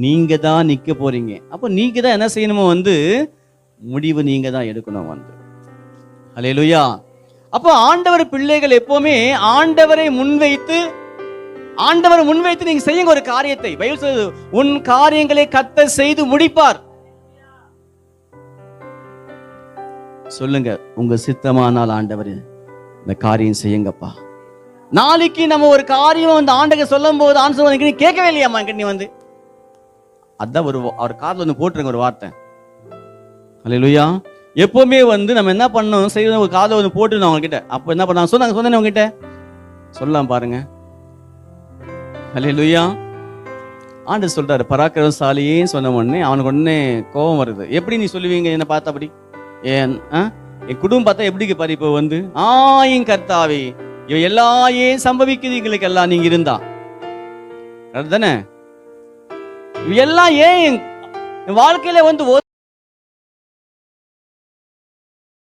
நீங்க தான் நிக்க போறீங்க. அப்போ நீங்க தான் என்ன செய்யணுமோ முடிவு நீங்க தான் எடுக்கணும் ஹல்லேலூயா. அப்போ ஆண்டவர் பிள்ளைகள் எப்பவுமே ஆண்டவரை முன்வைத்து நீங்க செய்யுங்க ஒரு காரியத்தை. பைபிள் சொல்லுது, உன் காரியங்களை கர்த்தர் செய்து முடிப்பார். சொல்லுங்க, உங்க சித்தமானால் ஆண்டவர் இந்த காரியம் செய்யுங்கப்பா. நாளைக்கு நம்ம ஒரு காரியம் ஆண்டவர் சொல்லும் போது ஆண்டவர் நீ கேட்கவே இல்லையாமா நீ அதான் அவர் காதுல போட்டுருங்க ஒரு வார்த்தை. ஹல்லேலூயா. எப்பவுமே நம்ம என்ன பண்ணணும் செய்யணும், ஒரு காதுல போட்டுருந்தோம் அவங்க கிட்ட. அப்ப என்ன பண்ணாங்க சொன்னேன் அவங்க கிட்ட சொல்லலாம் பாருங்க. ஹல்லேலூயா. ஆண்டவர் சொல்றாரு, பராக்கிரமசாலியே சொன்ன உடனே அவனுக்கு உடனே கோபம் வருது. எப்படி நீ சொல்லுவீங்க என்ன பார்த்தா? அப்படி என் குடும்பம் பார்த்தா எப்படி பாரு. இப்போ என் கர்த்தாவே, இவ எல்லாம் ஏன் சம்பவிக்கிறீங்களுக்கு எல்லாம் நீங்க இருந்தா தானே, எல்லாம் ஏன் வாழ்க்கையில